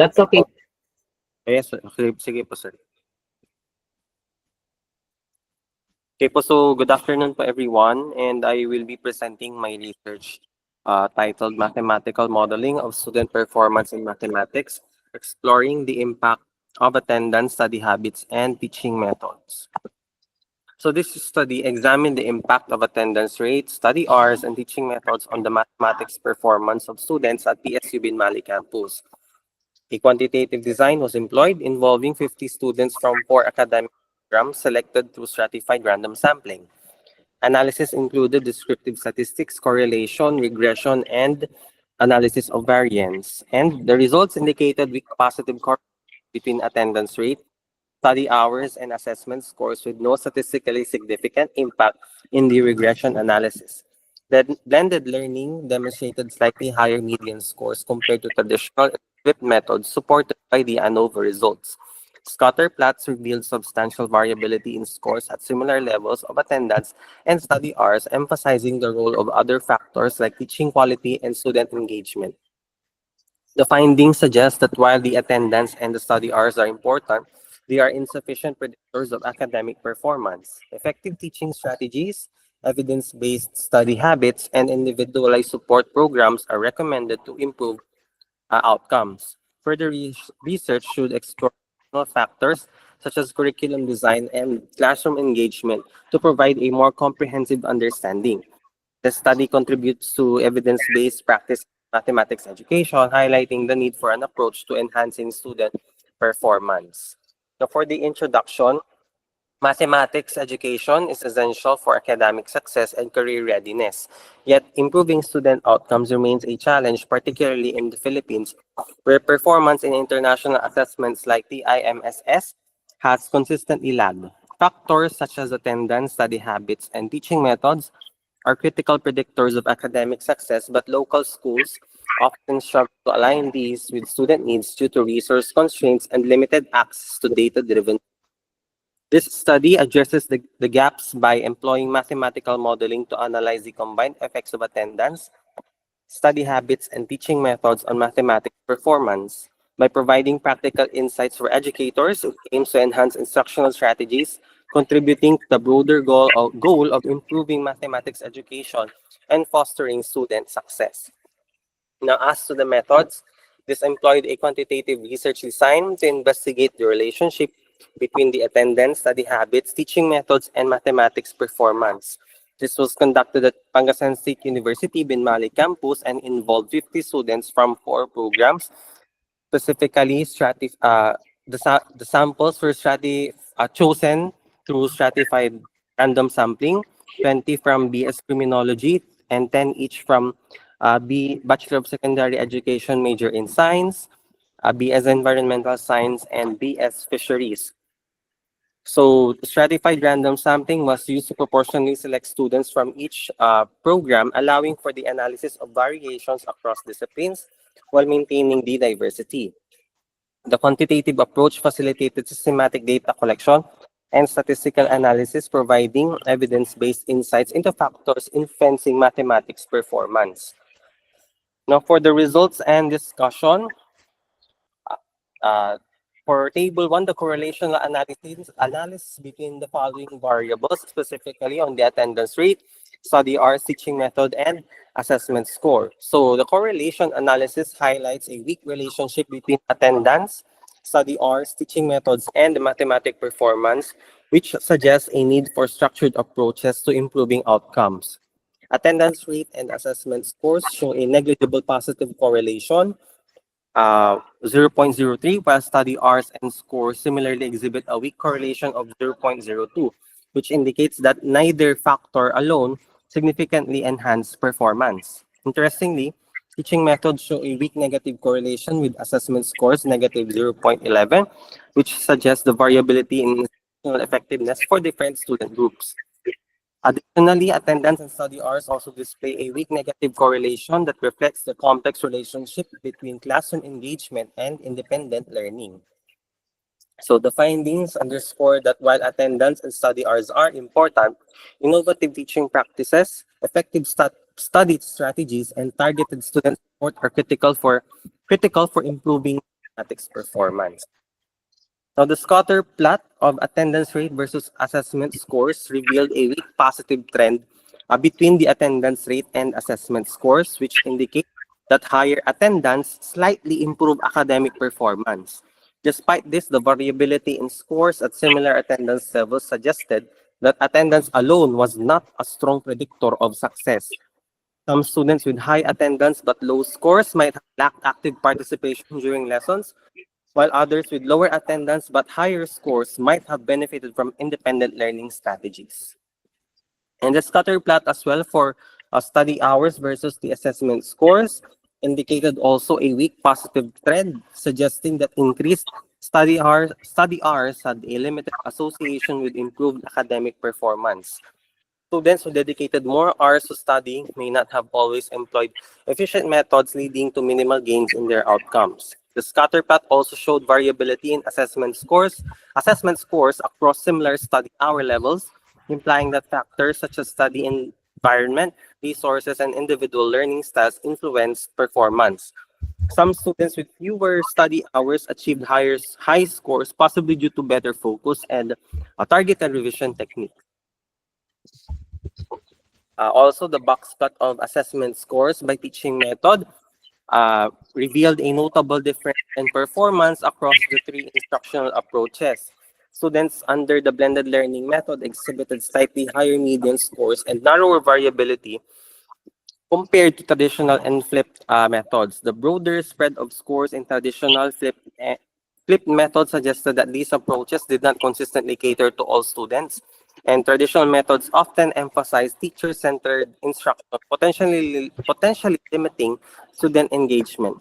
That's okay. Yes, okay, sige po sir. Okay po, so good afternoon po everyone, and I will be presenting my research titled Mathematical Modeling of Student Performance in Mathematics, Exploring the Impact of Attendance, Study Habits, and Teaching Methods. So this study examined the impact of attendance rates, study hours, and teaching methods on the mathematics performance of students at PSU Binmali campus. A quantitative design was employed involving 50 students from 4 academic programs selected through stratified random sampling. Analysis included descriptive statistics, correlation, regression, and analysis of variance. And the results indicated weak positive correlation between attendance rate, study hours, and assessment scores with no statistically significant impact in the regression analysis. The blended learning demonstrated slightly higher median scores compared to traditional script methods supported by the ANOVA results. Scatter plots revealed substantial variability in scores at similar levels of attendance and study hours, emphasizing the role of other factors like teaching quality and student engagement. The findings suggest that while the attendance and the study hours are important, they are insufficient predictors of academic performance. Effective teaching strategies, evidence-based study habits, and individualized support programs are recommended to improve outcomes. Further research should explore additional factors such as curriculum design and classroom engagement to provide a more comprehensive understanding. The study contributes to evidence-based practice in mathematics education, highlighting the need for an approach to enhancing student performance. Now, for the introduction, mathematics education is essential for academic success and career readiness. Yet, improving student outcomes remains a challenge, particularly in the Philippines, where performance in international assessments like the IMSS has consistently lagged. Factors such as attendance, study habits, and teaching methods are critical predictors of academic success, but local schools often struggle to align these with student needs due to resource constraints and limited access to data-driven. This study addresses the gaps by employing mathematical modeling to analyze the combined effects of attendance, study habits, and teaching methods on mathematics performance. By providing practical insights for educators, it aims to enhance instructional strategies, contributing to the broader goal of improving mathematics education and fostering student success. Now, as to the methods, this employed a quantitative research design to investigate the relationship between the attendance, study habits, teaching methods, and mathematics performance. This was conducted at Pangasinan State University, Binmali campus, and involved 50 students from 4 programs. Specifically, the samples were chosen through stratified random sampling, 20 from BS Criminology and 10 each from Bachelor of Secondary Education major in Science, BS Environmental Science, and BS Fisheries. So stratified random sampling was used to proportionally select students from each program, allowing for the analysis of variations across disciplines while maintaining the diversity. The quantitative approach facilitated systematic data collection and statistical analysis, providing evidence-based insights into factors influencing mathematics performance. Now, for the results and discussion, uh, for Table 1, the correlational analysis between the following variables, specifically on the attendance rate, study hours, teaching method, and assessment score. So the correlation analysis highlights a weak relationship between attendance, study hours, teaching methods, and the mathematic performance, which suggests a need for structured approaches to improving outcomes. Attendance rate and assessment scores show a negligible positive correlation, 0.03, while study hours and scores similarly exhibit a weak correlation of 0.02, which indicates that neither factor alone significantly enhance performance. Interestingly, teaching methods show a weak negative correlation with assessment scores negative 0.11, which suggests the variability in instructional effectiveness for different student groups. Additionally, attendance and study hours also display a weak negative correlation that reflects the complex relationship between classroom engagement and independent learning. So the findings underscore that while attendance and study hours are important, innovative teaching practices, effective study strategies, and targeted student support are critical for improving mathematics performance. Now, the scatter plot of attendance rate versus assessment scores revealed a weak positive trend between the attendance rate and assessment scores, which indicate that higher attendance slightly improve academic performance. Despite this, the variability in scores at similar attendance levels suggested that attendance alone was not a strong predictor of success. Some students with high attendance but low scores might have lacked active participation during lessons, while others with lower attendance but higher scores might have benefited from independent learning strategies. And the scatter plot as well for study hours versus the assessment scores indicated also a weak positive trend, suggesting that increased study hours had a limited association with improved academic performance. Students who dedicated more hours to studying may not have always employed efficient methods, leading to minimal gains in their outcomes. The scatterplot also showed variability in assessment scores across similar study hour levels, implying that factors such as study environment, resources, and individual learning styles influence performance. Some students with fewer study hours achieved high scores, possibly due to better focus and targeted revision techniques. Also, the box plot of assessment scores by teaching method revealed a notable difference in performance across the three instructional approaches. Students under the blended learning method exhibited slightly higher median scores and narrower variability compared to traditional and flipped methods. The broader spread of scores in traditional flipped methods suggested that these approaches did not consistently cater to all students, and traditional methods often emphasize teacher-centered instruction, potentially limiting student engagement.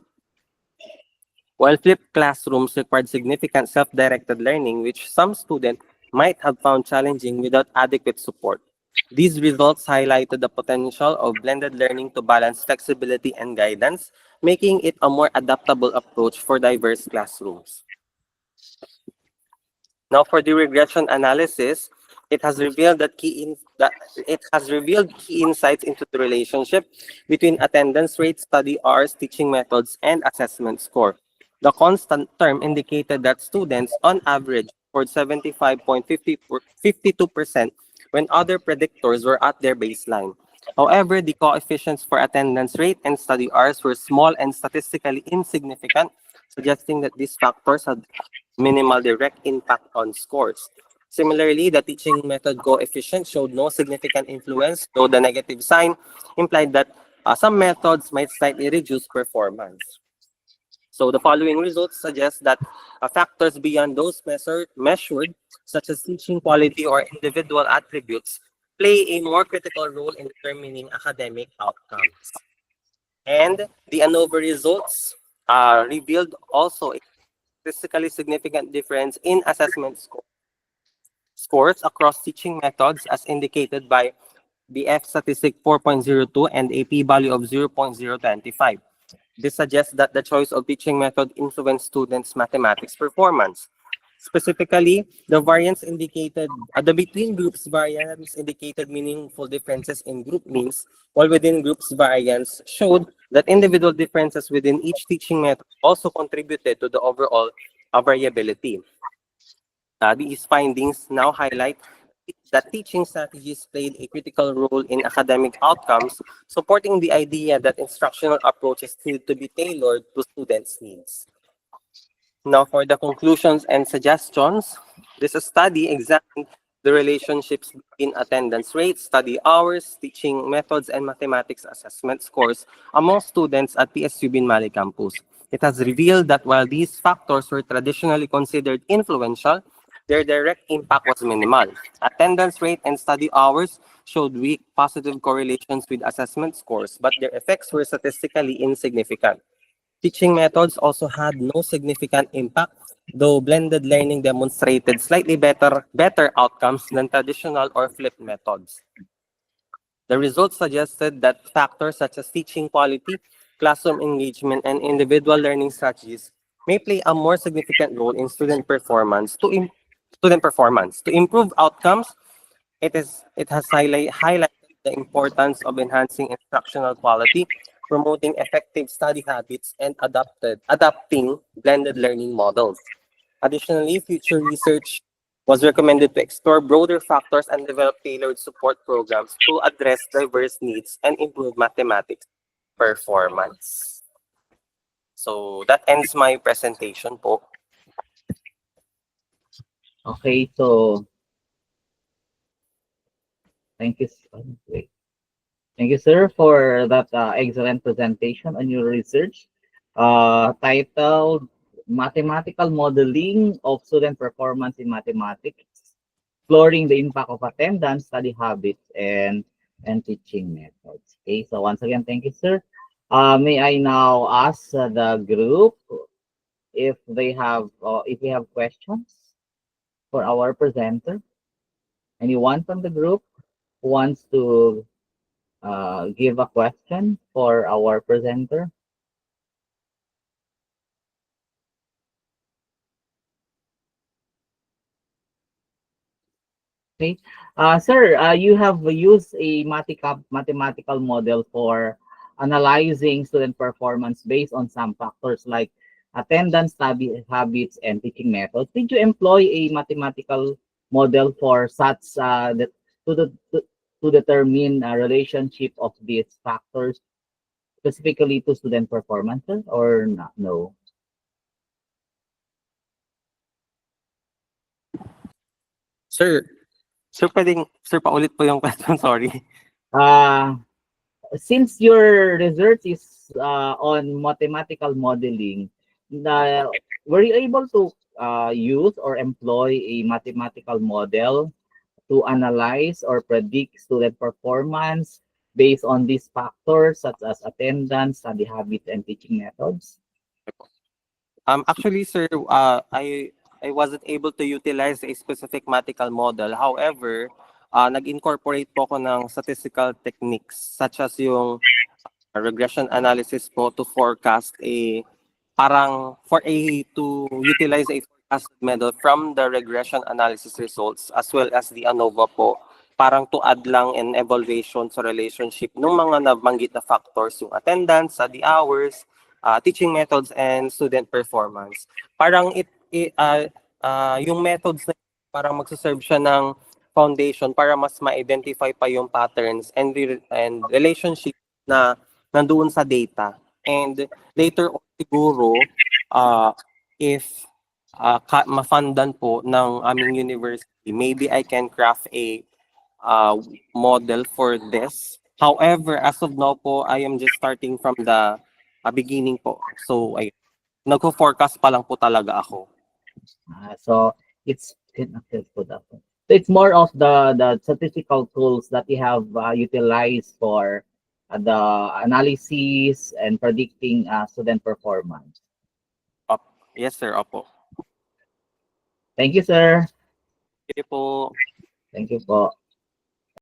While flipped classrooms required significant self-directed learning, which some students might have found challenging without adequate support. These results highlighted the potential of blended learning to balance flexibility and guidance, making it a more adaptable approach for diverse classrooms. Now, for the regression analysis, it has revealed key insights into the relationship between attendance rate, study hours, teaching methods, and assessment score. The constant term indicated that students, on average, scored 75.52% when other predictors were at their baseline. However, the coefficients for attendance rate and study hours were small and statistically insignificant, suggesting that these factors had minimal direct impact on scores. Similarly, the teaching method coefficient showed no significant influence, though the negative sign implied that some methods might slightly reduce performance. So the following results suggest that factors beyond those measured, such as teaching quality or individual attributes, play a more critical role in determining academic outcomes. And the ANOVA results revealed also a statistically significant difference in assessment scores across teaching methods, as indicated by the F statistic 4.02 and a p-value of 0.025. This suggests that the choice of teaching method influenced students' mathematics performance. Specifically, the between groups variance indicated meaningful differences in group means, while within groups variance showed that individual differences within each teaching method also contributed to the overall variability. These findings now highlight that teaching strategies played a critical role in academic outcomes, supporting the idea that instructional approaches need to be tailored to students' needs. Now, for the conclusions and suggestions, this study examined the relationships between attendance rates, study hours, teaching methods, and mathematics assessment scores among students at PSU Binmali campus. It has revealed that while these factors were traditionally considered influential, their direct impact was minimal. Attendance rate and study hours showed weak positive correlations with assessment scores, but their effects were statistically insignificant. Teaching methods also had no significant impact, though blended learning demonstrated slightly better outcomes than traditional or flipped methods. The results suggested that factors such as teaching quality, classroom engagement, and individual learning strategies may play a more significant role in student performance. To improve outcomes, it has highlighted the importance of enhancing instructional quality, promoting effective study habits, and adapting blended learning models. Additionally, future research was recommended to explore broader factors and develop tailored support programs to address diverse needs and improve mathematics performance. So that ends my presentation po. Okay, so thank you. Wait. Thank you, sir, for that excellent presentation on your research titled Mathematical Modeling of Student Performance in Mathematics, Exploring the Impact of Attendance, Study Habits, and Teaching Methods. Okay, so once again, thank you, sir. May I now ask the group if if we have questions for our presenter? Anyone from the group who wants to give a question for our presenter? Okay. Sir, you have used a mathematical model for analyzing student performance based on some factors like attendance, study habits, and teaching methods. Did you employ a mathematical model for such that to, the, to determine a relationship of these factors specifically to student performances or not? No? Sir, sir, paulit po yung question, sorry. Uh, since your research is on mathematical modeling, were you able to use or employ a mathematical model to analyze or predict student performance based on these factors such as attendance, study habits, and teaching methods? Actually, sir, I wasn't able to utilize a specific mathematical model. However, nag-incorporate po ako ng statistical techniques such as yung regression analysis po to forecast a parang for a to utilize a forecast method from the regression analysis results as well as the ANOVA po parang to add lang an evaluation sa relationship ng mga nabanggit na factors yung attendance, study hours, teaching methods and student performance. Parang yung methods na parang magsaserve siya ng foundation para mas ma-identify pa yung patterns and relationship na nandoon sa data. And later on siguro, if mafundan po ng aming university, maybe I can craft a model for this. However, as of now po, I am just starting from the beginning po. So, ay nagfo-forecast pa lang po talaga ako. So it's it's more of the statistical tools that you have utilized for the analysis and predicting student performance. Yes, sir. Opo. Thank you, sir. Sige po. Thank you po.